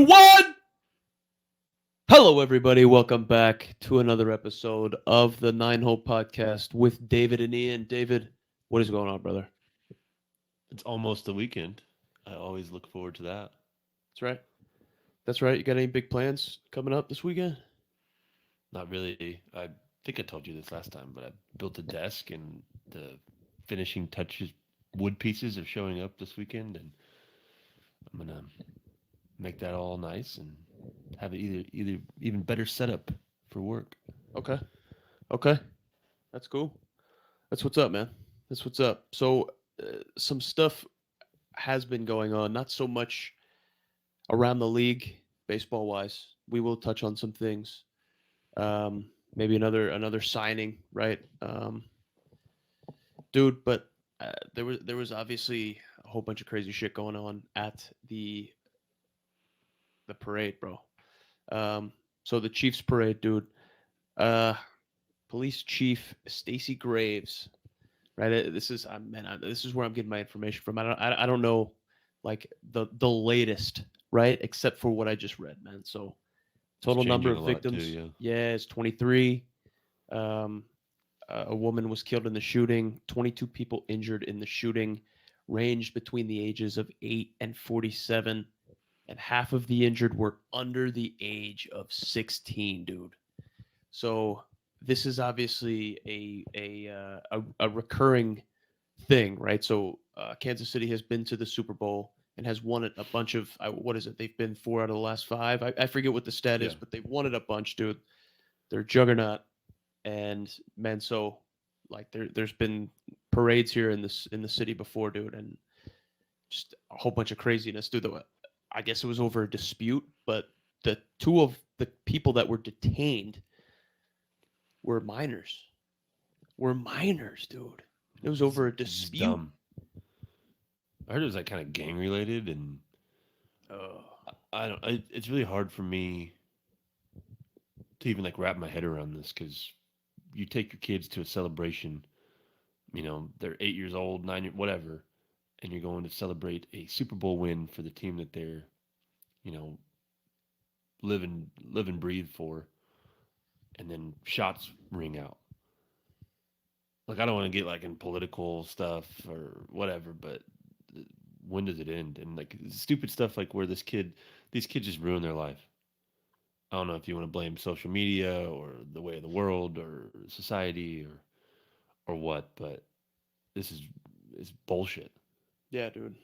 1. Hello, everybody. Welcome back to another episode of the Nine Hole Podcast with David and Ian. David, what is going on, brother? It's almost the weekend. I always look forward to that. That's right. That's right. You got any big plans coming up this weekend? Not really. I think I told you this last time, but I built a desk and the finishing touches, wood pieces are showing up this weekend, and I'm gonna make that all nice and have it either even better setup for work. Okay. Okay. That's cool. That's what's up, man. That's what's up. So, some stuff has been going on, not so much around the league, baseball wise. We will touch on some things. Maybe another signing, right? Dude. But there was obviously a whole bunch of crazy shit going on at the parade, bro. So the Chiefs parade, dude. Uh, Police Chief Stacy Graves, right? This is man. This is where I'm getting my information from. I don't know, like the latest, right? Except for what I just read, man. So It's total number changing of a lot too. victims, Yeah. yeah, is 23. Um, a woman was killed in the shooting. 22 people injured in the shooting, ranged between the ages of 8 and 47, and half of the injured were under the age of 16, dude. So this is obviously a recurring thing, right? So Kansas City has been to the Super Bowl and has won it a bunch of what is it? They've been 4 out of the last 5. I forget what the stat is, Yeah. but they've won it a bunch, dude. They're a juggernaut, and man, so like there's been parades here in the city before, dude, and just a whole bunch of craziness, dude. I guess it was over a dispute, but the two of the people that were detained were minors. Were minors, dude. It was over a It's just dispute. dumb. I heard it was like kind of gang related, and Oh, I don't. It's really hard for me to even like wrap my head around this because you take your kids to a celebration, they're 8 years old, 9 years, whatever, and you're going to celebrate a Super Bowl win for the team that they're, you know, live and breathe for, and then shots ring out. Like I don't want to get like in political stuff or whatever, but when does it end? And like stupid stuff like where these kids just ruin their life. I don't know if you want to blame social media or the way of the world or society or what, but this is bullshit. yeah, dude.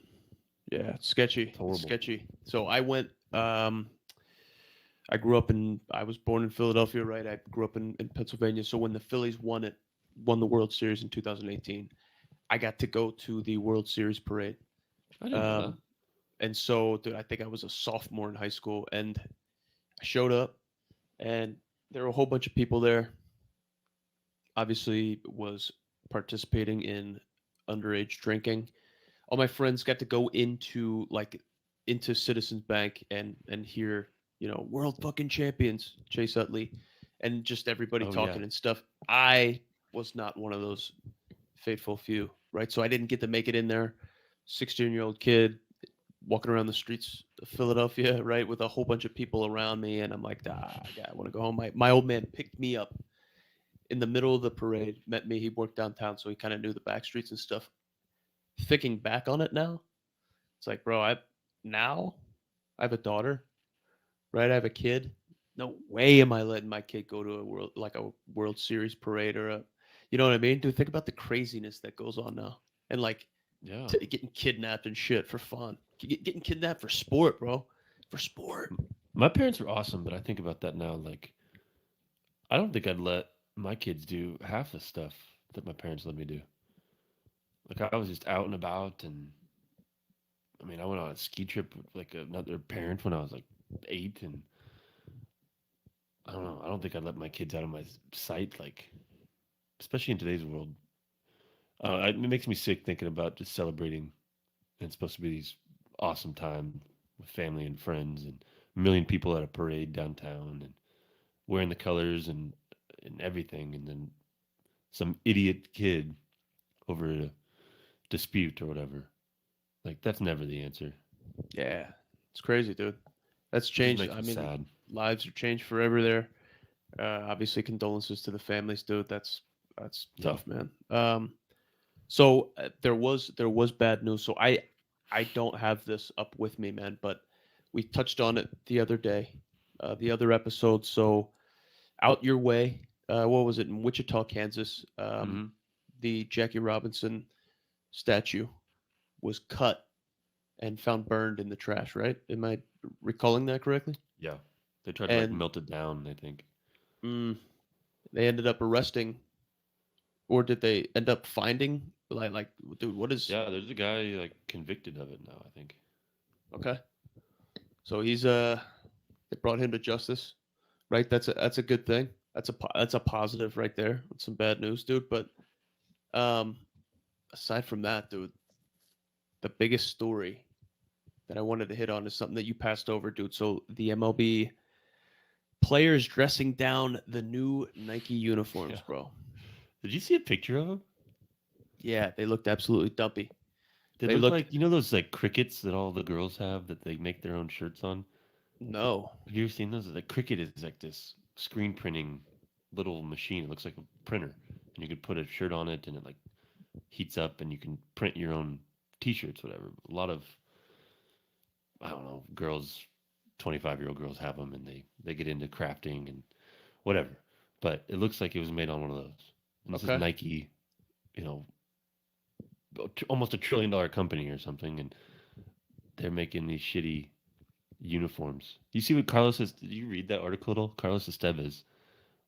Yeah, it's sketchy. It's It's horrible. sketchy. So I went. I grew up in. I was born in Philadelphia, right? I grew up in Pennsylvania. So when the Phillies won the World Series in 2018, I got to go to the World Series parade. I didn't know that. Um, and so, dude, I think I was a sophomore in high school, and I showed up, and there were a whole bunch of people there. Obviously, was participating in underage drinking. All my friends got to go into Citizens Bank and hear, world fucking champions, Chase Utley, and just everybody Oh yeah. talking and stuff. I was not one of those fateful few, right? So I didn't get to make it in there. 16-year-old kid walking around the streets of Philadelphia, right, with a whole bunch of people around me, and I'm like, I want to go home. My old man picked me up in the middle of the parade, met me. He worked downtown, so he kind of knew the back streets and stuff. Thinking back on it now, it's like, bro, now I have a daughter, right? I have a kid. No way am I letting my kid go to a World Series parade or you know what I mean? Dude, think about the craziness that goes on now, and like Yeah. getting kidnapped and shit for fun, getting kidnapped for sport, bro, for sport. My parents were awesome, but I think about that now. Like, I don't think I'd let my kids do half the stuff that my parents let me do. Like, I was just out and about, and I mean, I went on a ski trip with like another parent when I was like 8, and I don't know. I don't think I'd let my kids out of my sight, like, especially in today's world. It makes me sick thinking about just celebrating. And it's supposed to be these awesome time with family and friends, and a million people at a parade downtown, and wearing the colors and everything, and then some idiot kid over a dispute or whatever. Like that's never the answer. Yeah, it's crazy, dude. That's It just changed. makes I me mean, sad. lives are changed forever there. Obviously, condolences to the families, dude. That's Yeah. tough, man. So there was bad news. So I don't have this up with me, man, but we touched on it the other day, the other episode. So out your way, what was it in Wichita, Kansas? Hmm. The Jackie Robinson statue was cut and found burned in the trash. Right? Am I recalling that correctly? Yeah. They tried to like And melt it down, I think. mm, they ended up arresting, or did they end up finding? Dude, what is Yeah, there's a guy like convicted of it now, I think. okay? So they brought him to justice, right? That's a good thing. That's a positive right there. With some bad news, dude. But um, aside from that, dude, the biggest story that I wanted to hit on is something that you passed over, dude. So the MLB players dressing down the new Nike Yeah. uniforms, bro. Did you see a picture of him? Yeah, they looked absolutely dumpy. They They look looked like, you know those like crickets that all the girls have that they make their own shirts on? no. Have you ever seen those? The cricket is like this screen printing little machine. It looks like a printer. And you could put a shirt on it and it like heats up and you can print your own t-shirts, whatever. A lot of, I don't know, girls, 25-year-old girls have them and they get into crafting and whatever. But it looks like it was made on one of those. And this is Okay. Nike, you know, almost $1 trillion company or something, and they're making these shitty uniforms. You see what Carlos is? Did you read that article at all? Carlos Estevez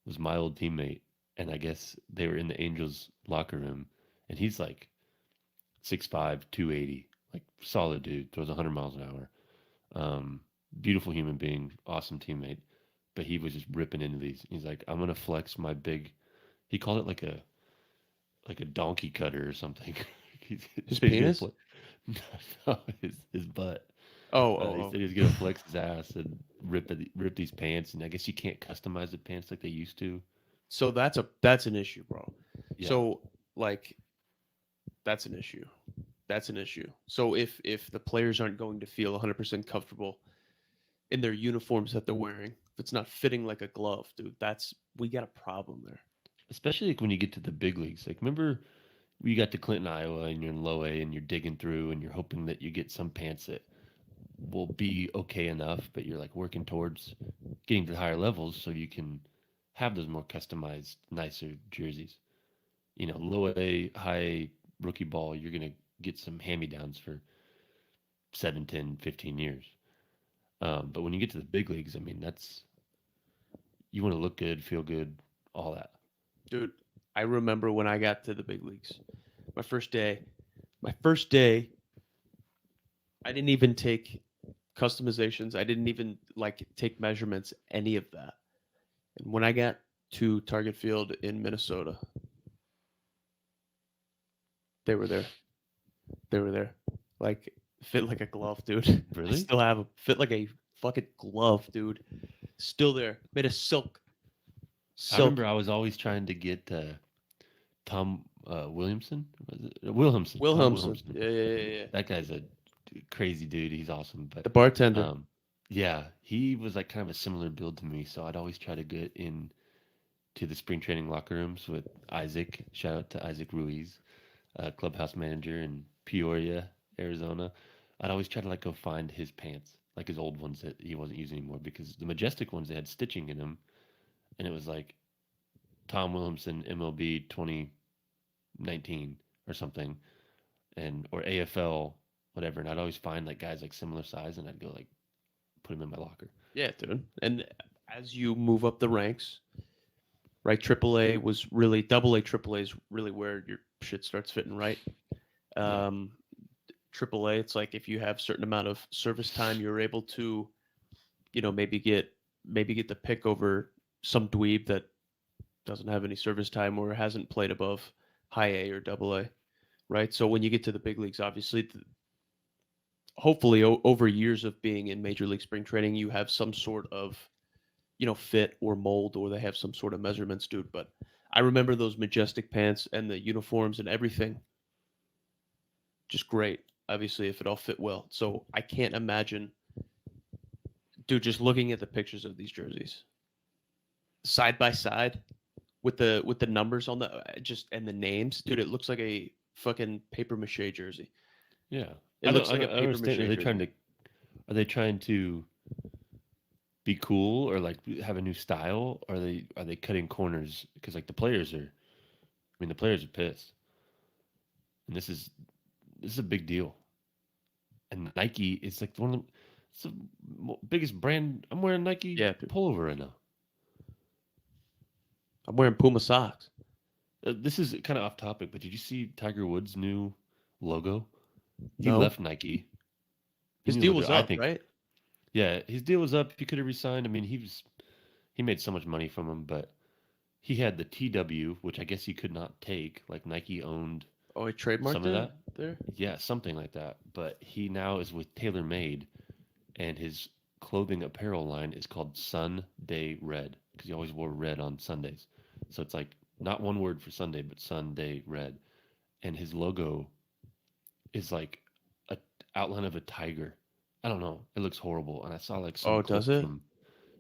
was my old teammate, and I guess they were in the Angels locker room, and he's like 6'5", 280, like solid dude, throws 100 miles an hour. Um, Beautiful human being, awesome teammate. But he was just ripping into these. He's like, I'm gonna flex my big. He called it like a donkey cutter or something. He His said he's gonna penis? flex. No, his butt. Oh, He oh, said oh. he was gonna flex his ass and rip these pants. And I guess you can't customize the pants like they used to. So that's an issue, bro. Yeah, So like that's an issue. That's an issue. So if the players aren't going to feel 100% comfortable in their uniforms that they're wearing, if it's not fitting like a glove, dude, that's we got a problem there. especially like when you get to the big leagues. Like remember you got to Clinton, Iowa, and you're in low A, and you're digging through, and you're hoping that you get some pants that will be okay enough, but you're like working towards getting to the higher levels so you can have those more customized, nicer jerseys. You know, low A, high rookie ball, you're gonna get some hand-me-downs for 7, 10, 15 years. But when you get to the big leagues, I mean, that's you want to look good, feel good, all that. Dude, I remember when I got to the big leagues. My first day, my first day, I didn't even take customizations. I didn't even like take measurements, any of that. And when I got to Target Field in Minnesota, they were there. They were there. Like fit like a glove, dude. I Really? still have them. Fit like a fucking glove, dude. Still there. Made of silk. I remember Silk. I was always trying to get Tom Williamson. Was it? Wilhelmsen. Tom Wilhelmsen. Wilhelmsen. Yeah, yeah, yeah, yeah. That guy's a crazy dude. He's awesome. But The bartender. um, yeah, he was like kind of a similar build to me. So I'd always try to get in to the spring training locker rooms with Isaac. Shout out to Isaac Ruiz, clubhouse manager in Peoria, Arizona. I'd always try to like go find his pants, like his old ones that he wasn't using anymore, because the Majestic ones they had stitching in them, and it was like Tom Williamson MLB 2019 or something, and or AFL whatever. And I'd always find like guys like similar size, and I'd go like put them in my locker. Yeah, dude. And as you move up the ranks, right? Triple A was really double A, triple A is really where your shit starts fitting right. Yeah, Um, Triple A, it's like if you have certain amount of service time, you're able to, maybe get the pick over some dweeb that doesn't have any service time or hasn't played above high A or double A, right? So when you get to the big leagues, obviously, hopefully over years of being in major league spring training, you have some sort of fit or mold, or they have some sort of measurements, dude. But I remember those majestic pants and the uniforms and everything, just great. Obviously, if it all fit well. So I can't imagine Dude, just looking at the pictures of these jerseys side by side with the numbers on the just and the names, dude, it looks like a fucking paper mache jersey. Yeah. It looks like I a don't paper understand. mache jersey. Are they trying to be cool or like have a new style? Or are they cutting corners? Because like the players are, I mean, the players are pissed, and this is a big deal. And Nike is like one of the, it's the biggest brand. I'm wearing Nike Yeah, dude. pullover right now. I'm wearing Puma socks. This is kind of off topic, but did you see Tiger Woods' new logo? He No, left Nike. He his knew deal what was I up, think. right? Yeah, his deal was up. He could have resigned. I mean, he made so much money from him, but he had the TW, which I guess he could not take. Like Nike owned Oh, he some trademarked of it that. there. Yeah, something like that. But he now is with TaylorMade, and his clothing apparel line is called Sunday Red because he always wore red on Sundays. So it's like not one word for Sunday, but Sunday Red. And his logo is like a outline of a tiger. I don't know. It looks horrible. And I saw like some Oh, does clip it? from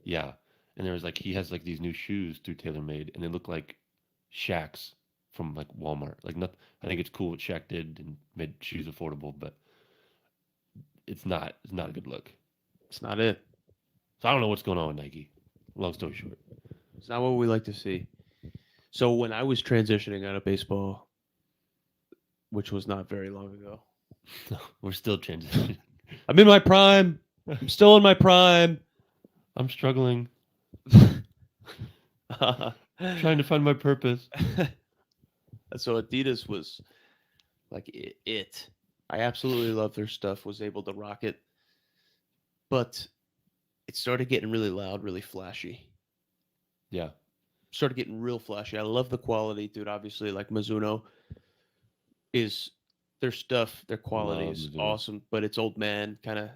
yeah, and there was like he has like these new shoes through TaylorMade, and they look like Shaq's from like Walmart. Like not, I think it's cool what Shaq did and made shoes affordable, but it's not a good look. It's not it. So I don't know what's going on with Nike. Long story short, It's not what we like to see. So when I was transitioning out of baseball, which was not very long ago, we're still transitioning. I'm in my prime. I'm still in my prime. I'm struggling, trying to find my purpose. So Adidas was like it. I absolutely love their stuff. Was able to rock it, but it started getting really loud, really flashy. Yeah, Started getting real flashy. I love the quality, dude. Obviously, like Mizuno is their stuff, their quality love is Mizuno. awesome, but it's old man, kind of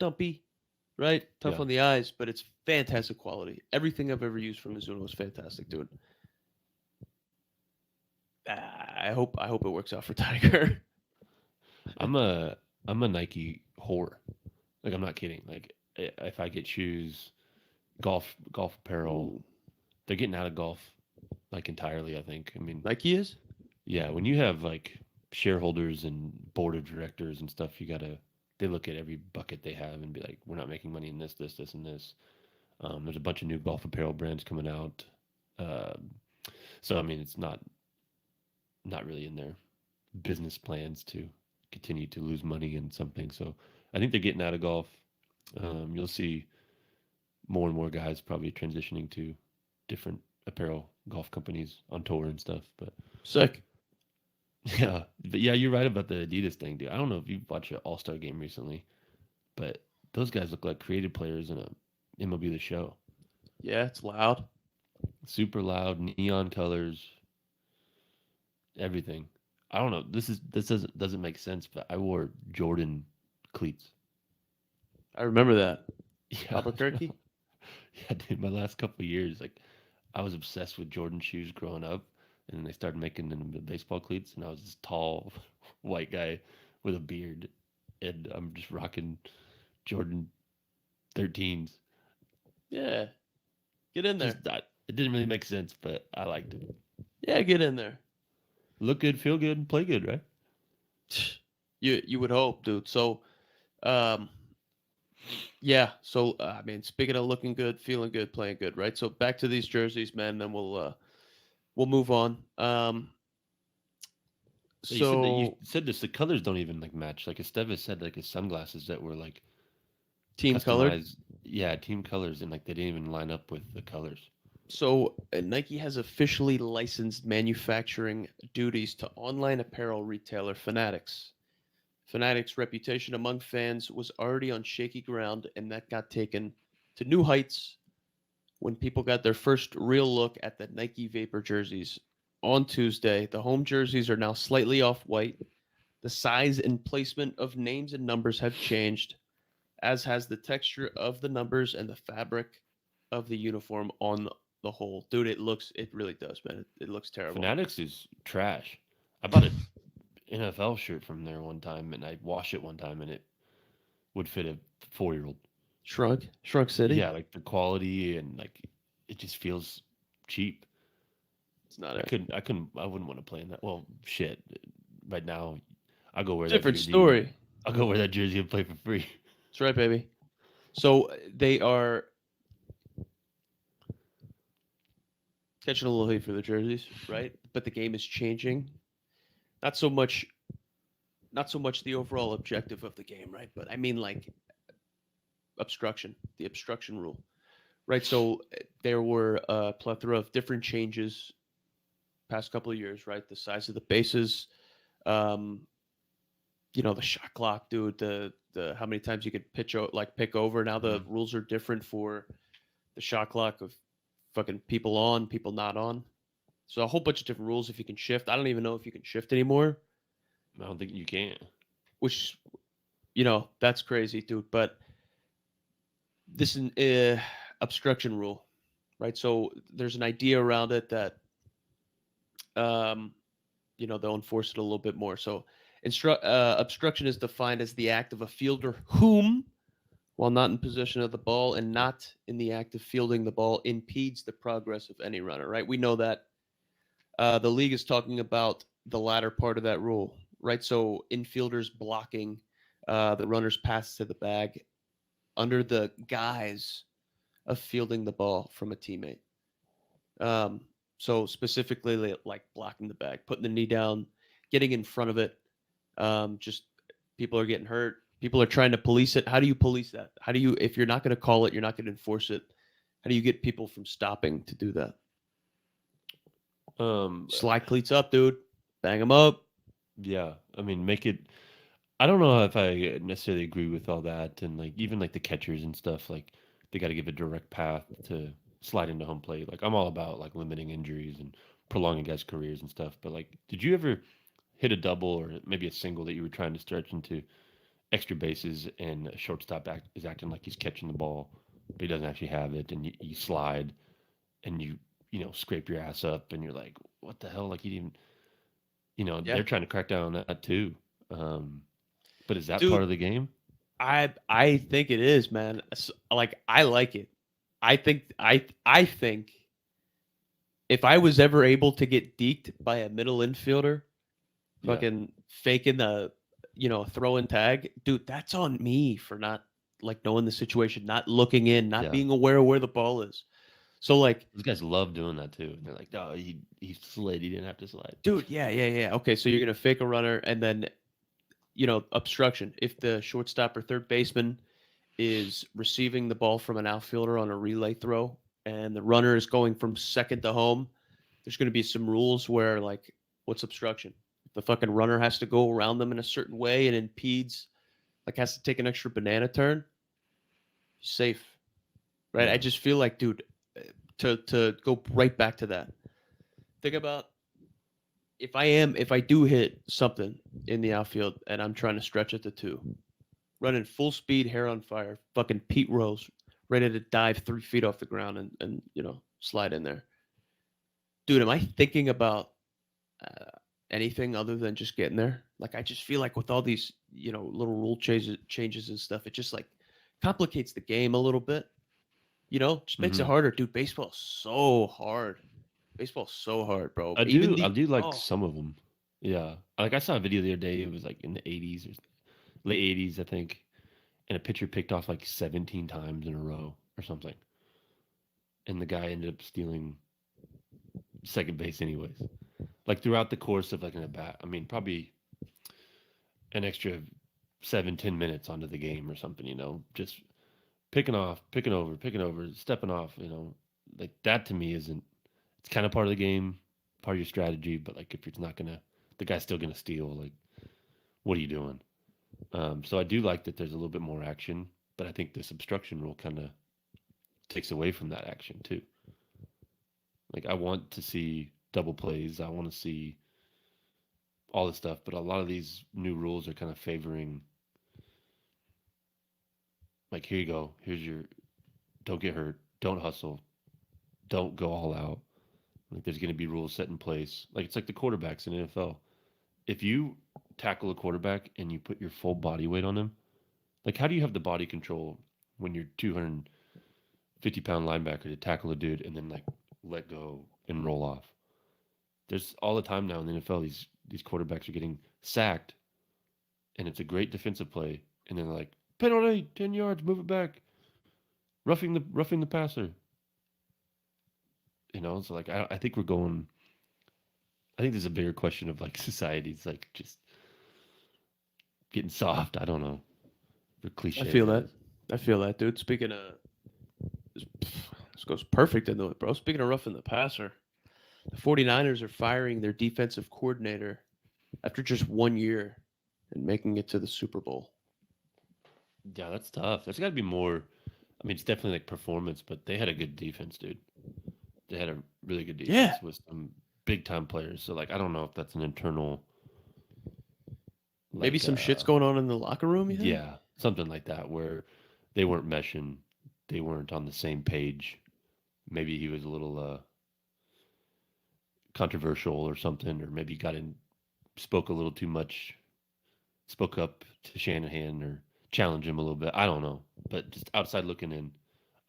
dumpy, right? Tough Yeah, on the eyes, but it's fantastic quality. Everything I've ever used from Mizuno is fantastic, dude. I hope it works out for Tiger. I'm a I'm a Nike whore. Like I'm not kidding. Like if I get shoes, golf apparel, Ooh, they're getting out of golf like entirely. I think. I mean, Nike is? yeah, when you have like shareholders and board of directors and stuff, you gotta they look at every bucket they have and be like, we're not making money in this, and this. There's a bunch of new golf apparel brands coming out. Um, so I mean, it's not really in their business plans to continue to lose money in something. So I think they're getting out of golf. You'll see more and more guys probably transitioning to different apparel golf companies on tour and stuff. But Sick. yeah, you're right about the Adidas thing, dude. I don't know if you've watched an All Star game recently, but those guys look like creative players in a MLB The Show. Yeah, it's loud. Super loud, neon colors, everything. I don't know. This doesn't make sense, but I wore Jordan cleats. I remember that. Yeah, Albuquerque? yeah, dude. My last couple of years, like I was obsessed with Jordan shoes growing up, and then they started making them the baseball cleats, and I was this tall white guy with a beard, and I'm just rocking Jordan 13s. Yeah. Get in there. Just not, it didn't really make sense, but I liked it. Yeah, get in there. Look good, feel good, play good, right? You would hope, dude. So, um, yeah. So, I mean, speaking of looking good, feeling good, playing good, right? So back to these jerseys, man. Then we'll move on. Yeah, you So said this. The colors don't even like match. Like Estevez said, like his sunglasses that were like team colored. customized. Yeah, team colors, and like they didn't even line up with the colors. So Nike has officially licensed manufacturing duties to online apparel retailer Fanatics. Fanatics' reputation among fans was already on shaky ground, and that got taken to new heights when people got their first real look at the Nike Vapor jerseys. On Tuesday, the home jerseys are now slightly off white. The size and placement of names and numbers have changed, as has the texture of the numbers and the fabric of the uniform on the whole. Dude, it really does, man. It looks terrible. Fanatics is trash. I bought an NFL shirt from there one time, and I washed it one time, and it would fit a 4-year-old. Shrunk City. Yeah, like the quality and like it just feels cheap. It's not it. I wouldn't want to play in that. Well, shit. Right now, I'll go wear that Different jersey. story. I'll go wear that jersey and play for free. That's right, baby. So they are catching a little heat for the jerseys, right? But the game is changing. Not so much, not so much the overall objective of the game, right? But I mean, like obstruction, the obstruction rule, right? So there were a plethora of different changes past couple of years, right? The size of the bases, um, the shot clock, dude. The how many times you could like pick over. Now the Mhm. rules are different for the shot clock of fucking people on, people not on. So a whole bunch of different rules if you can shift. I don't even know if you can shift anymore, I don't think you can. which that's crazy, dude. But this is obstruction rule, right? So there's an idea around it that um, they'll enforce it a little bit more. So obstruction is defined as the act of a fielder whom, while not in possession of the ball and not in the act of fielding the ball, impedes the progress of any runner. Right? We know that the league is talking about the latter part of that rule, right? So infielders blocking the runner's pass to the bag under the guise of fielding the ball from a teammate. Um, so specifically, like blocking the bag, putting the knee down, getting in front of it. Just people are getting hurt. People are trying to police it. How do you police that? How do you, if you're not going to call it, you're not going to enforce it? How do you get people from stopping to do that? Um, Slide cleats up, dude. Bang them up. yeah. I mean, make it. I don't know if I necessarily agree with all that, and like even like the catchers and stuff, like they got to give a direct path to slide into home plate. Like I'm all about like limiting injuries and prolonging guys' careers and stuff. But like, did you ever hit a double or maybe a single that you were trying to stretch into extra bases and a shortstop is acting like he's catching the ball, but he doesn't actually have it, and you slide and you scrape your ass up, and you're like, what the hell? Like you didn't, Yeah, they're trying to crack down on that too. Um, but is that part dude. of the game? I think it is, man. Like I like it. I think if I was ever able to get deked by a middle infielder, Yeah, fucking faking the throw and tag, dude, that's on me for not like knowing the situation, not looking in, not yeah. being aware of where the ball is. So like, These guys love doing that too. They're like, oh, he slid. He didn't have to slide. dude, yeah, yeah, yeah. Okay, so you're gonna fake a runner and then obstruction. If the shortstop or third baseman is receiving the ball from an outfielder on a relay throw and the runner is going from second to home, there's going to be some rules where, like, what's obstruction? The fucking runner has to go around them in a certain way and impedes, like, has to take an extra banana turn. Safe, right? I Yeah. just feel like, dude, to go right back to that. Think about if I do hit something in the outfield and I'm trying to stretch it to two, running full speed, hair on fire, fucking Pete Rose, ready to dive 3 feet off the ground and slide in there. Dude, am I thinking about anything other than just getting there? Like, I just feel like with all these little rule changes and stuff, it just like complicates the game a little bit. Just makes it Hmm. harder, dude. Baseball's so hard. Baseball's so hard, bro. I Even do. I the do like oh, some of them. Yeah. Like I saw a video the other day. It was like in the '80s or late '80s, I think, and a pitcher picked off like 17 times in a row or something, and the guy ended up stealing second base anyways. Like throughout the course of like an at bat. I mean, probably an extra 7, 10 minutes onto the game or something. Just picking off, picking over, stepping off. Like that to me isn't. It's kind of part of the game, part of your strategy. But like if it's not gonna, the guy's still gonna steal. Like, what are you doing? So I do like that there's a little bit more action, but I think this obstruction rule kind of takes away from that action too. Like I want to see double plays. I want to see all this stuff, but a lot of these new rules are kind of favoring like here you go. Here's your don't get hurt, don't hustle, don't go all out. Like there's going to be rules set in place. Like it's like the quarterbacks in the NFL. If you tackle a quarterback and you put your full body weight on him, like how do you have the body control when you're 250-pound linebacker to tackle a dude and then like let go and roll off. There's all the time now in the NFL these quarterbacks are getting sacked and it's a great defensive play and then like penalty 10 yards, move it back, roughing the passer. So like I think we're going. I think there's a bigger question of like society's like just getting soft. I don't know. The I cliche feel that that. is. I feel that, dude. Speaking of, this goes perfect into it, bro. Speaking of roughing the passer, the 49ers are firing their defensive coordinator after just 1 year and making it to the Super Bowl. Yeah, that's tough. There's got to be more. I mean, it's definitely like performance, but they had a good defense, dude. They had a really good Yeah. defense with some big time players. So like, I don't know if that's an internal Maybe like some shit's going on in the locker room, you think? yeah, something like that where they weren't meshing, they weren't on the same page. Maybe he was a little controversial or something, or maybe got in, spoke a little too much, spoke up to Shanahan or challenged him a little bit. I don't know, but just outside looking in,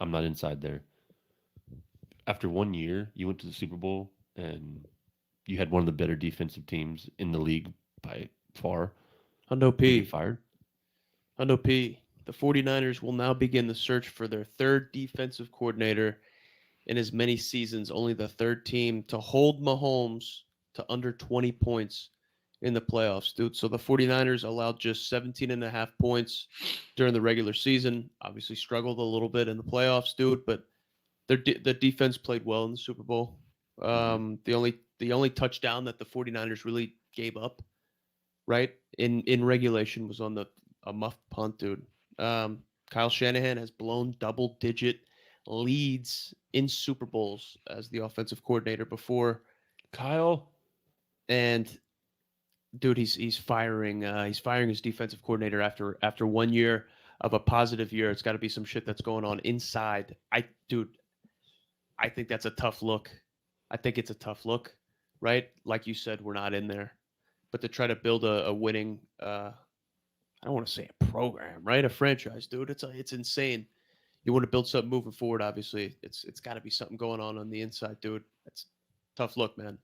I'm not inside there. After 1 year, you went to the Super Bowl and you had one of the better defensive teams in the league by far, Hundo and get P. fired. Hundo P. The 49ers will now begin the search for their third defensive coordinator in as many seasons, only the third team to hold Mahomes to under 20 points in the playoffs, dude. So the 49ers allowed just 17 and a half points during the regular season. Obviously struggled a little bit in the playoffs, dude, but the defense played well in the Super Bowl. Mm-hmm. The only touchdown that the 49ers really gave up, right, in regulation was on the a muffed punt, dude. Um, Kyle Shanahan has blown double-digit leads in Super Bowls as the offensive coordinator before, Kyle, and dude, he's firing his defensive coordinator after 1 year of a positive year. It's got to be some shit that's going on inside. I think that's a tough look. I think it's a tough look, right? Like you said, we're not in there, but to try to build a winning, I don't want to say a program, right? A franchise, dude. It's insane. You want to build something moving forward. Obviously, it's got to be something going on the inside, dude. It's tough look, man.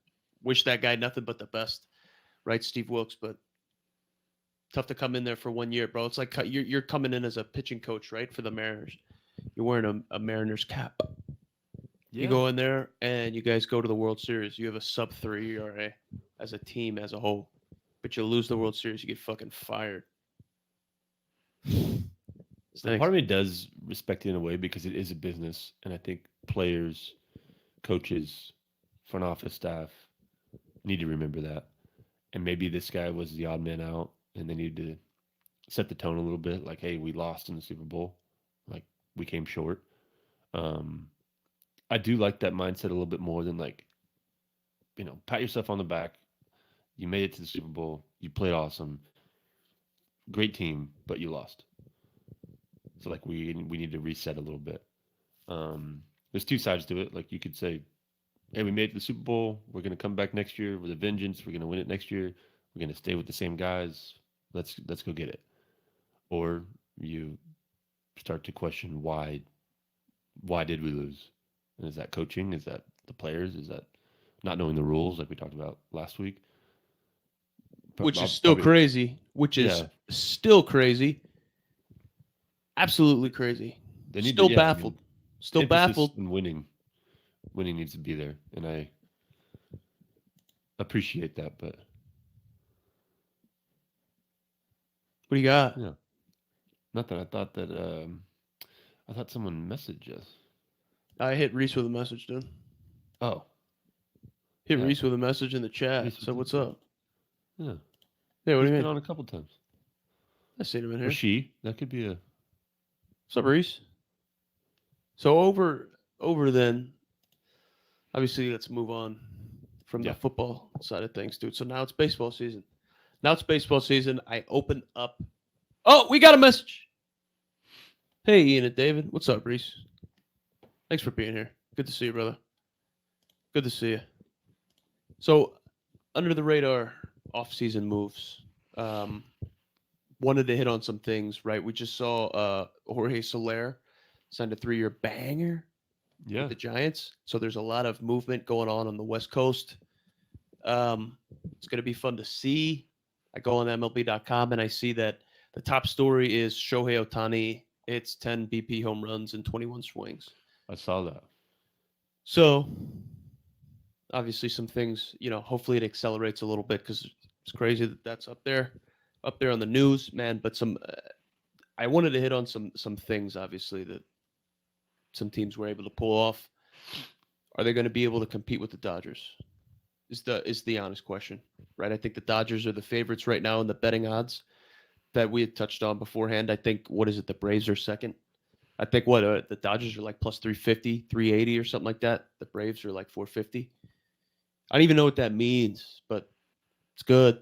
Wish that guy nothing but the best, right, Steve Wilkes? But tough to come in there for 1 year, bro. It's like you're coming in as a pitching coach, right, for the Mariners. You're wearing a Mariners cap. You yeah. go in there and you guys go to the World Series. You have a sub 3 ERA as a team as a whole, but you lose the World Series, you get fucking fired. And part Thanks. of me does respect it in a way because it is a business, and I think players, coaches, front office staff need to remember that. And maybe this guy was the odd man out, and they need to set the tone a little bit. Like, hey, we lost in the Super Bowl, like we came short. Um, I do like that mindset a little bit more than like, pat yourself on the back. You made it to the Super Bowl. You played awesome. Great team, but you lost. So like we need to reset a little bit. There's two sides to it. Like you could say, hey, we made it to the Super Bowl. We're gonna come back next year with a vengeance. We're gonna win it next year. We're gonna stay with the same guys. Let's go get it. Or you start to question why did we lose? And is that coaching? Is that the players? Is that not knowing the rules like we talked about last week? Which is still Probably, crazy. Which is yeah. still crazy. Absolutely crazy. They need to, Still yeah. I baffled. mean, Still emphasis baffled. on winning. Winning needs to be there, and I appreciate that. But What do you got? yeah, nothing. I thought someone messaged us. I hit Reese with a message, dude. Oh, Hit yeah. Reese with a message in the chat. Reese with So the what's chat. up? Yeah, Yeah, what do he's you been mean? on a couple times. I seen him in Or here. she. That could be a What's up, Reese? So over then, obviously let's move on from the yeah. football side of things, dude. So now it's baseball season. Now it's baseball season. I open up. Oh, we got a message. Hey, Ian and David. What's up, Reese? Thanks for being here. Good to see you, brother. Good to see you. So, under the radar, off-season moves. Um, wanted to hit on some things, right? We just saw Jorge Soler signed a 3-year banger with Yeah, the Giants. So there's a lot of movement going on the West Coast. It's going to be fun to see. I go on MLB.com and I see that the top story is Shohei Otani. It's 10 BP home runs and 21 swings. I saw that. So obviously some things, hopefully it accelerates a little bit because it's crazy that that's up there on the news, man. But I wanted to hit on some things, obviously, that some teams were able to pull off. Are they going to be able to compete with the Dodgers? Is the honest question, right? I think the Dodgers are the favorites right now in the betting odds that we had touched on beforehand. I think what is it? The Braves are second. I think what the Dodgers are like plus 350, 380 or something like that. The Braves are like 450. I don't even know what that means, but it's good.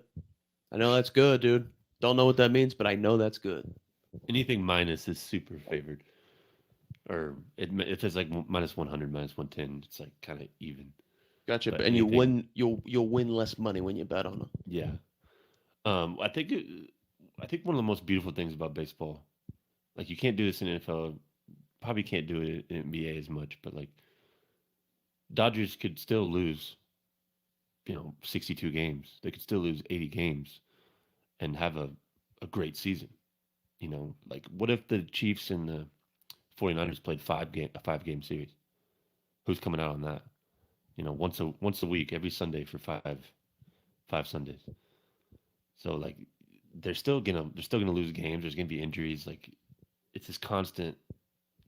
I know that's good, dude. Don't know what that means, but I know that's good. Anything minus is super favored, or if it's like minus 100, minus 110, it's like kind of even. Gotcha. But And you anything, win. You'll win less money when you bet on them. yeah. I think I think one of the most beautiful things about baseball, like you can't do this in NFL, probably can't do it in NBA as much, but like Dodgers could still lose, 62 games. They could still lose 80 games and have a great season. Like what if the Chiefs and the 49ers played a 5 game series? Who's coming out on that? Once a week, every Sunday for five Sundays. So like they're still gonna lose games. There's gonna be injuries. Like it's this constant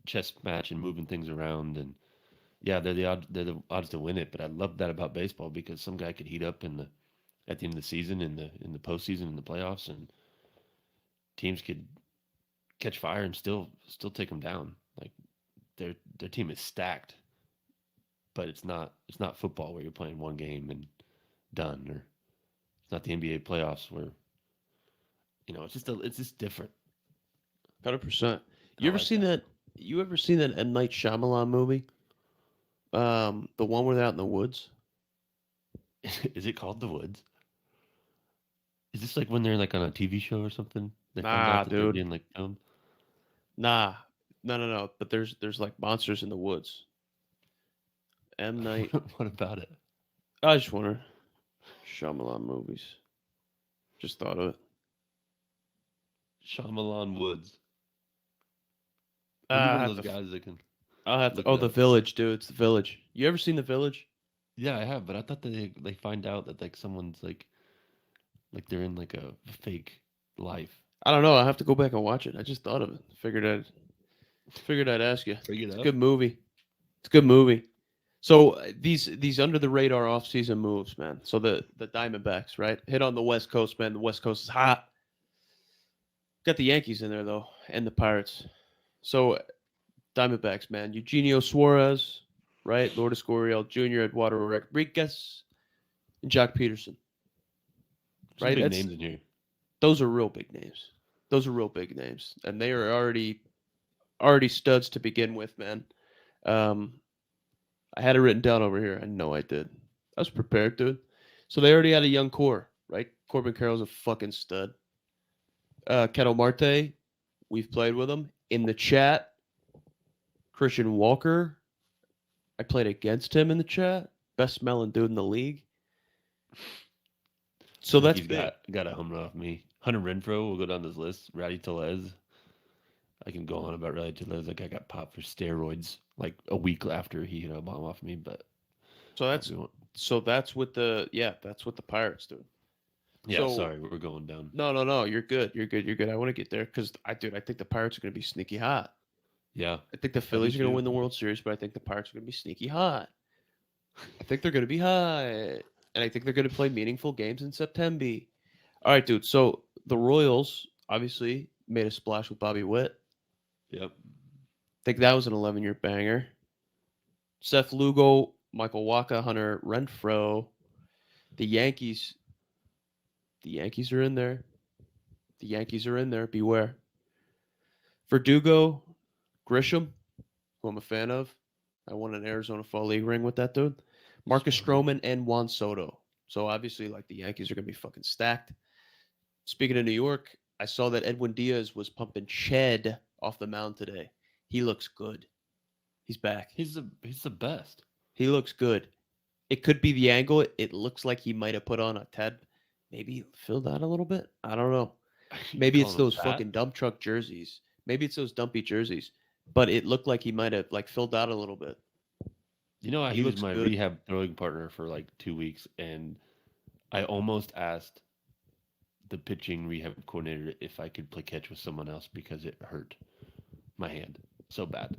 chess match and moving things around. And yeah, they're the odds to win it. But I love that about baseball because some guy could heat up at the end of the season, in the postseason, in the playoffs, and teams could catch fire and still take them down. Like their team is stacked, but it's not football where you're playing one game and done, or it's not the NBA playoffs where it's just different. 100%. And You I ever like seen that. that? You ever seen that M Night Shyamalan movie? The one where they're out in the woods. Is it called The Woods? Is this like when they're like on a TV show or something? They find out Nah, that they're dude. being like filmed. Nah, no, no, no. But there's like monsters in the woods. M Night. What about it? I just wonder. Shyamalan movies. Just thought of it. Shyamalan Woods. Are you I one of have those to. guys that can I'll have to. look Oh, it The up? Village, dude. It's The Village. You ever seen The Village? Yeah, I have, but I thought that they find out that like someone's like they're in like a fake life. I don't know. I have to go back and watch it. I just thought of it. Figured I'd ask you. Bring it It's a up. good movie. It's a good movie. So these under the radar off season moves, man. So the Diamondbacks, right, hit on the West Coast, man. The West Coast is hot. Got the Yankees in there though, and the Pirates. So Diamondbacks, man. Eugenio Suarez, right? Lourdes Gurriel Jr., Eduardo Rodriguez, and Jock Peterson, Some right? big That's names in here. those are real big names. Those are real big names, and they are already studs to begin with, man. Um, I had it written down over here. I know I did. I was prepared, dude. So they already had a young core, right? Corbin Carroll's a fucking stud. Kettle Marte, we've played with him in the chat. Christian Walker, I played against him in the chat. Best smelling dude in the league. So that's Ricky's big. got a home run off me. Hunter Renfro will go down this list. Ratty Telez. I can go on about Ratty Telez. Like I got popped for steroids like a week after he hit a bomb off me, but So that's we won't. that's with the Pirates, dude. Yeah, So sorry, we're going down. no, no, no, you're good, you're good, you're good. I want to get there because I think the Pirates are going to be sneaky hot. Yeah, I think the I do Phillies are going to too. win the World Series, but I think the Pirates are going to be sneaky hot. I think they're going to be hot, and I think they're going to play meaningful games in September. All right, dude. So the Royals obviously made a splash with Bobby Witt. Yep. I think that was an 11-year banger. Seth Lugo, Michael Waka, Hunter Renfro. The Yankees. The Yankees are in there. The Yankees are in there. Beware. Verdugo, Grisham, who I'm a fan of. I won an Arizona Fall League ring with that dude. Marcus Stroman. Stroman and Juan Soto. So obviously, like the Yankees are gonna be fucking stacked. Speaking of New York, I saw that Edwin Diaz was pumping Shed off the mound today. He looks good. He's back. He's the best. He looks good. It could be the angle. It looks like he might have put on a tad, maybe filled out a little bit. I don't know. You Maybe it's calling him those fat? fucking dump truck jerseys. Maybe it's those dumpy jerseys. But it looked like he might have like filled out a little bit. You know, He he was looks my good. rehab throwing partner for like 2 weeks, and I almost asked the pitching rehab coordinator if I could play catch with someone else because it hurt my hand so bad.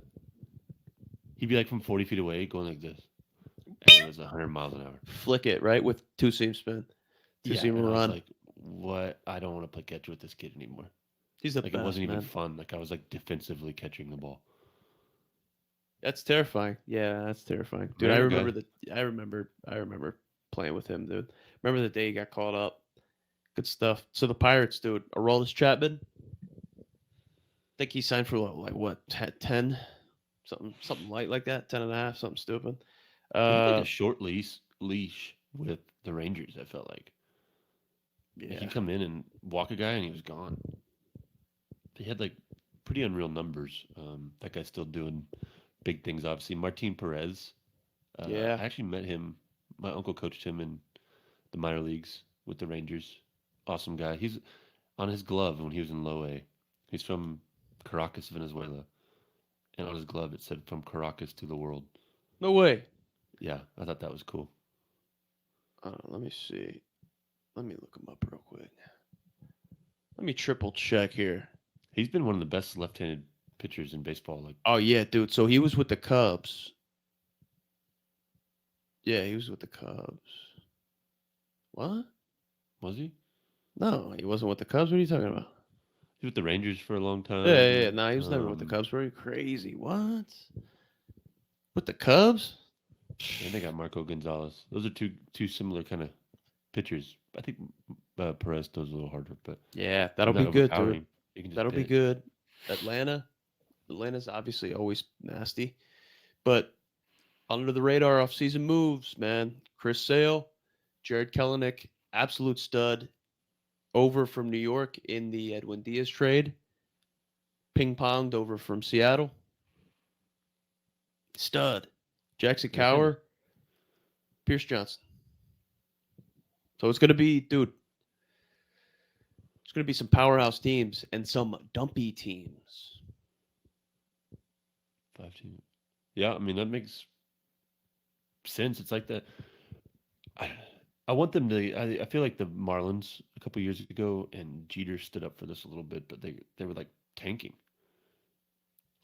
He'd be like from 40 feet away going like this, and it was 100 miles an hour. Flick it right with two seam spin, two Yeah, seam and I was run. like, "What? I don't want to play catch with this kid anymore." He's the Like it best, wasn't even man. fun. Like I was like defensively catching the ball. That's terrifying. Yeah, that's terrifying, dude. I Rare remember guy. the. I remember playing with him, dude. Remember the day he got called up. Good stuff. So the Pirates, dude. Aroldis Chapman. Think he signed for like what 10, something light like that, 10 and a half, something stupid. He had like Uh, a short leash with the Rangers. I felt like yeah, he'd come in and walk a guy and he was gone. He had like pretty unreal numbers. That guy's still doing big things. Obviously, Martin Perez. yeah, I actually met him. My uncle coached him in the minor leagues with the Rangers. Awesome guy. He's on his glove when he was in low A. He's from Caracas, Venezuela, and on his glove it said "From Caracas to the world." no way. Yeah, I thought that was cool. Let me see. Let me look him up real quick. Let me triple check here. He's been one of the best left-handed pitchers in baseball. Like, Oh yeah, dude. So he was with the Cubs. Yeah, he was with the Cubs. What? was he? No, he wasn't with the Cubs. What are you talking about? He was with the Rangers for a long Yeah, yeah, yeah. time. No, he was never with the Cubs. Very crazy. What? With the Cubs? And they got Marco Gonzalez. Those are two similar kind of pitchers. I think Perez throws a little harder, but Yeah, he's that'll not be good, dude. overpowering. He can just That'll be pitch. good. Atlanta. Atlanta's obviously always nasty, but under the radar off-season moves, man. Chris Sale, Jared Kelenic, absolute stud. Over from New York in the Edwin Diaz trade. Ping ponged over from Seattle. Stud. Jackson They're kind of Cower, Pierce Johnson. So it's gonna be, dude. It's gonna be some powerhouse teams and some dumpy teams. 5 team. Yeah, I mean that makes sense. It's like that. I, I want them to. I feel like the Marlins a couple years ago and Jeter stood up for this a little bit, but they were like tanking.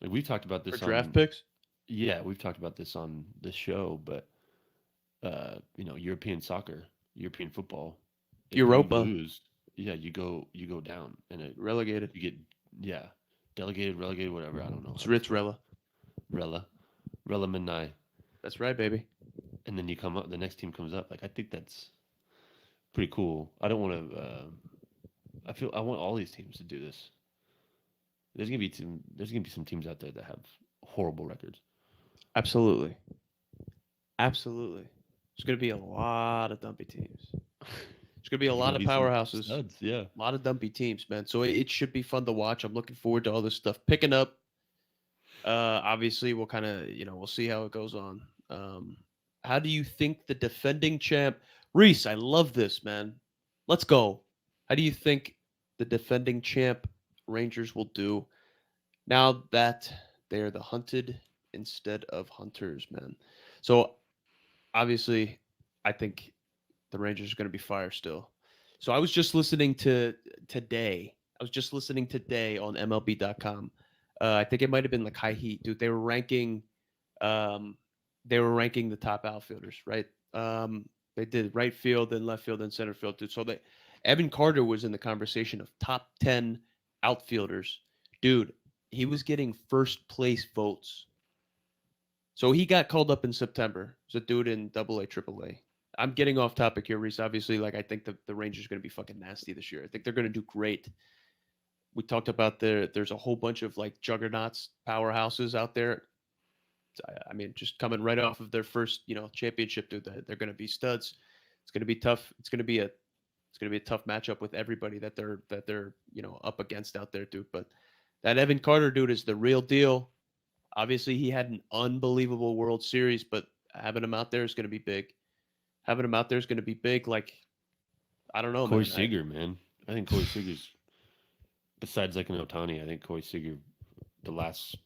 Like we've talked about For this draft on. picks, Yeah, we've talked about this on the show, but European soccer, European football. If you Europa lose, yeah, you go down, and relegated. you get yeah, delegated, relegated, whatever. I don't know It's how to Ritz say it. Rella. Rela, Rela Menai, That's right, baby. and then you come up. The next team comes up. Like I think that's pretty cool. I don't want to. I want all these teams to do this. There's gonna be some teams out there that have horrible records. Absolutely. Absolutely. There's gonna be a lot of dumpy teams. There's gonna be a There's lot gonna of be some powerhouses. studs. Yeah. A lot of dumpy teams, man. So it should be fun to watch. I'm looking forward to all this stuff picking up. Obviously, we'll kind of, we'll see how it goes on. How do you think the defending champ, Reese? I love this, man. Let's go. How do you think the defending champ Rangers will do now that they're the hunted instead of hunters, man? So obviously, I think the Rangers are going to be fire still. So I was just listening to today. I was just listening today on MLB.com. I think it might have been like High Heat, dude. Um, they were ranking the top outfielders, right? They did right field, then left field, then center field, dude. So they, Evan Carter was in the conversation of top 10 outfielders, dude. He was getting first place votes. So he got called up in September. It's a dude in Double A, Triple A. I'm getting off topic here, Reese. Obviously, like I think the Rangers are going to be fucking nasty this year. I think they're going to do great. We talked about there's a whole bunch of like juggernauts, powerhouses out there. I mean, just coming right off of their first, championship, dude. They're going to be studs. It's going to be tough. It's going to be a It's going to be a tough matchup with everybody that they're up against out there, dude. But that Evan Carter dude is the real deal. Obviously, he had an unbelievable World Series, but having him out there is going to be big. Having him out there is going to be big. Like I don't know, Corey man. Seager, man. I think Corey Seager's besides like an Otani. I think Corey Seager, the last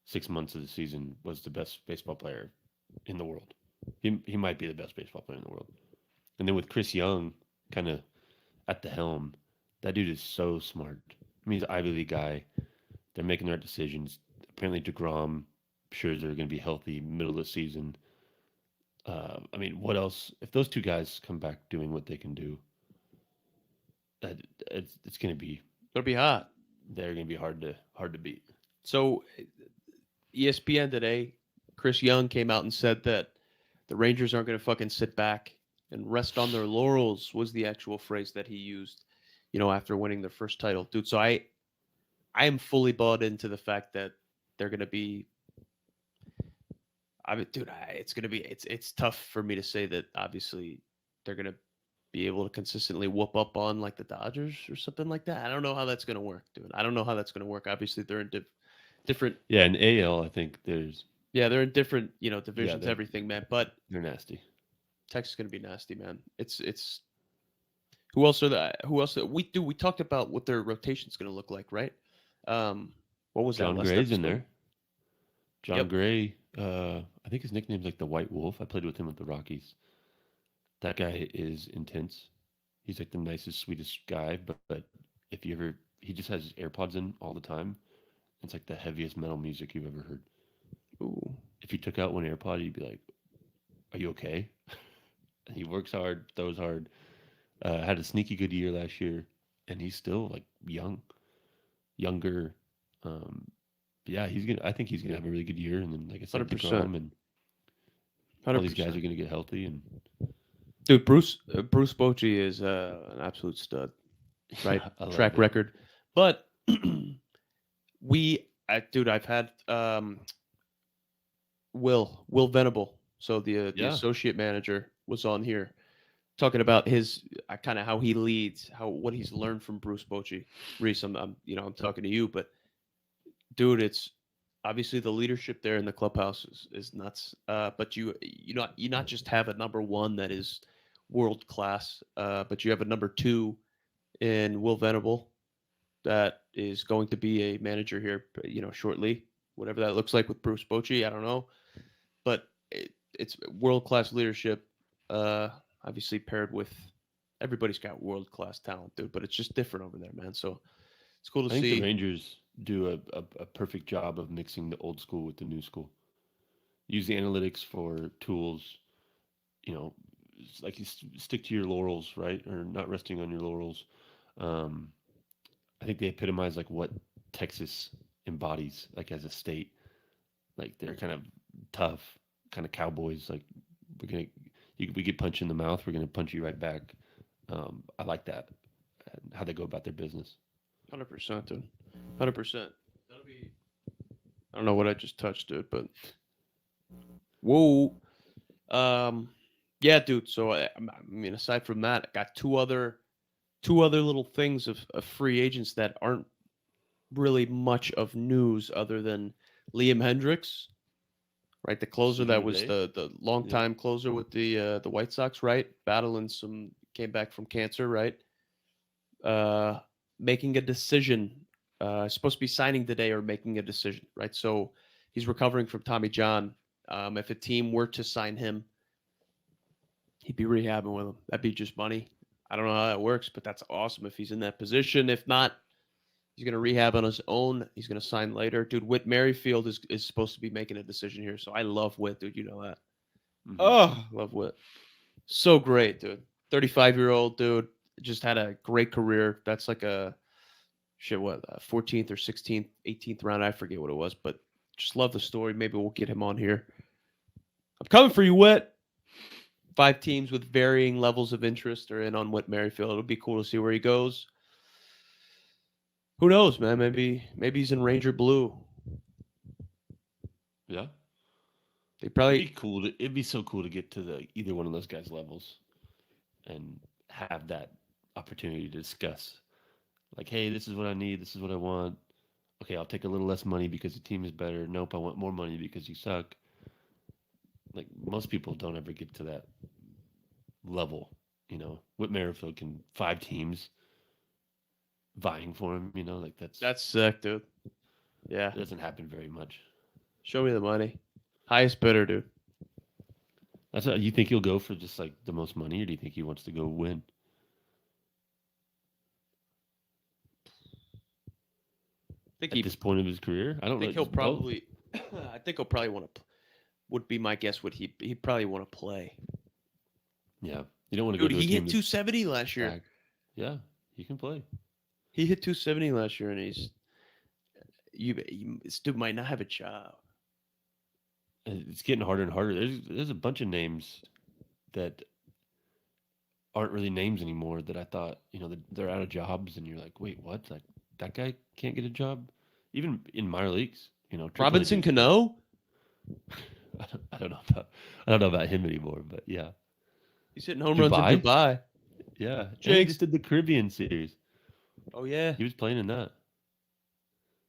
6 months of the season, was the best baseball player in the world. He might be the best baseball player in the world. And then with Chris Young, kind of at the helm, that dude is so smart. I mean, he's an Ivy League guy. They're making the right decisions. Apparently, DeGrom, sure they're going to be healthy middle of the season. I mean, what else? If those two guys come back doing what they can do, it's going to be It'll be hot. they're going to be hard to beat. So ESPN today, Chris Young came out and said that the Rangers aren't going to fucking sit back and rest on their laurels was the actual phrase that he used, after winning their first title, dude. So I am fully bought into the fact that they're going to be. I mean, dude, it's going to be it's tough for me to say that. Obviously, they're going to be able to consistently whoop up on like the Dodgers or something like that. I don't know how that's going to work, dude. I don't know how that's going to work. Obviously, they're in different. Yeah, in AL, I think there's Yeah, they're in different, yeah divisions, everything, man. But they're nasty. Texas is going to be nasty, man. It's who else are the who else we talked about what their rotation's going to look like, right? Um, what was that John last Gray's in episode? there. John Yep. Gray, I think his nickname's like the White Wolf. I played with him with the Rockies. That guy is intense. He's like the nicest, sweetest guy. But if you ever, he just has his AirPods in all the time. It's like the heaviest metal music you've ever heard. Ooh. If you took out one AirPod, you'd be like, "Are you okay?" He works hard, throws hard. Had a sneaky good year last year, and he's still like younger. Um, yeah, he's gonna. I think he's gonna have a really good year. And then, like I said, 100%. Degrom and all these guys 100%. are gonna get healthy. And Dude, Bruce Bochy is an absolute stud, right? I love Track it. record. But dude, I've had Will Venable, so the Yeah, associate manager was on here talking about his kind of how he leads, how what he's learned from Bruce Bochy. Reese, I'm talking to you, but dude, it's obviously the leadership there in the clubhouse is nuts. But you not just have a number one that is world class, but you have a number two in Will Venable that is going to be a manager here, shortly. Whatever that looks like with Bruce Bochy, I don't know, but it's world class leadership. Uh, Obviously paired with everybody's got world class talent, dude, but it's just different over there, man. So it's cool I to think the see. Rangers do a perfect job of mixing the old school with the new school. Use the analytics for tools. You know, it's like stick to your laurels, right? Or not resting on your laurels. Um, I think they epitomize like what Texas embodies, like as a state. Like they're kind of tough, kind of cowboys. Like we're gonna, we get punched in the mouth, we're gonna punch you right back. I like that. How they go about their business. 100%, dude. 100%. That'll be. I don't know what I just touched, dude, but whoa. Um, yeah, dude. So I mean, aside from that, I got two other little things of free agents that aren't really much of news other than Liam Hendricks, right? The closer Sweeter that was today. the Yep. longtime closer with the White Sox, right? Battling some, came back from cancer, right? Uh, Making a decision. Supposed to be signing today or making a decision, right? So he's recovering from Tommy John. If a team were to sign him, he'd be rehabbing with him. That'd be just money. I don't know how that works, but that's awesome if he's in that position. If not, he's going to rehab on his own. He's going to sign later. Dude, Whit Merrifield is supposed to be making a decision here. So I love Whit, dude. You know that. Hmm. Oh, love Whit. So great, dude. 35-year-old dude. Just had a great career. That's like a shit, what, 14th or 16th, 18th round. I forget what it was, but just love the story. Maybe we'll get him on here. I'm coming for you, Whit. 5 teams with varying levels of interest are in on Whit Merrifield. It'll be cool to see where he goes. Who knows, man? Maybe he's in Ranger Blue. Yeah. They It'd probably be cool. It'd be so cool to get to the either one of those guys' levels and have that. opportunity to discuss. Like, hey, this is what I need. This is what I want. Okay, I'll take a little less money because the team is better. Nope, I want more money because you suck. Like most people don't ever get to that level. Whit Merrifield can 5 teams vying for him. Like That's sick, dude. Yeah. that doesn't happen very much. Show me the money. Highest bidder, dude. You think he'll go for just like the most money, or do you think he wants to go win I think at this point of his career? I don't know. think he'll Just both. probably. I think he'll probably want to. Would be my guess. Would he'd probably want to play. Yeah, you don't want to go Dude, to a he team hit that's 270 last year. stacked. Yeah, he can play. He hit 270 last year, and this dude might not have a job. It's getting harder and harder. There's a bunch of names that aren't really names anymore that I thought, they're out of jobs and you're like, wait, what? Like that guy can't get a job? Even in minor leagues, triple A Robinson dudes can't. Cano. I don't know about I don't know about him anymore, but yeah. He's hitting home runs in Dubai? Dubai. Yeah. And he just Jinx. did the Caribbean series. Oh yeah, He was playing in that.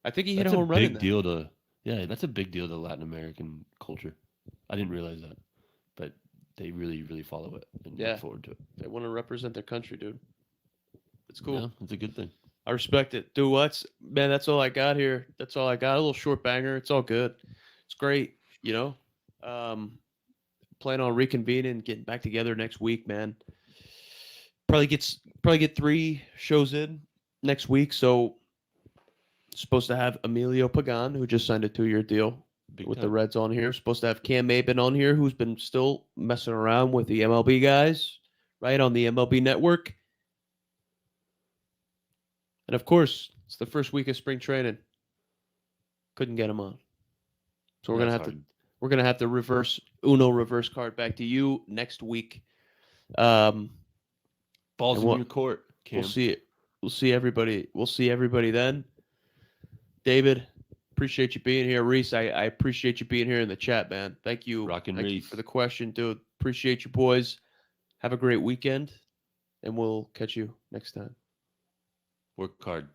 I think he hit a That's a home run in big that. deal to yeah, that's a big deal to Latin American culture. I didn't realize that. But they really, really follow it and look Yeah, forward to it. they want to represent their country, dude. It's cool. Yeah, it's a good thing. I respect it. Dude, what's man? That's all I got here. That's all I got. A little short banger. It's all good. It's great. You know. Um, Plan on reconvening, getting back together next week, man. Probably get 3 shows in next week. So supposed to have Emilio Pagan, who just signed a 2-year deal Big with the time. Reds on here. Supposed to have Cam Maben on here, who's been still messing around with the MLB guys, right on the MLB network. And of course, it's the first week of spring training. Couldn't get him on. So That's hard. we're gonna have to reverse card back to you next week. Balls And in what your court, we'll Cam. see it. We'll see everybody. We'll see everybody then. David, appreciate you being here. Reese, I appreciate you being here in the chat, man. Thank you. Rockin' Thank you Reese. for the question, dude. Appreciate you, boys. Have a great weekend, and we'll catch you next time. Work hard.